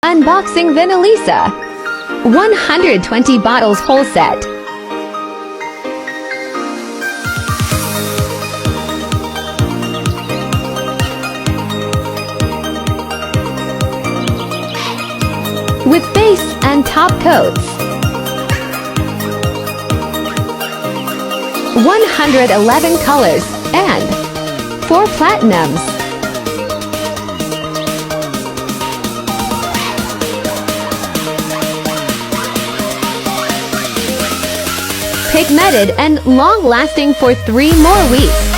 Unboxing Venalisa 120 bottles whole set. With base and top coats. 111 colors and 4 platinums. Pigmented and long-lasting for 3 more weeks.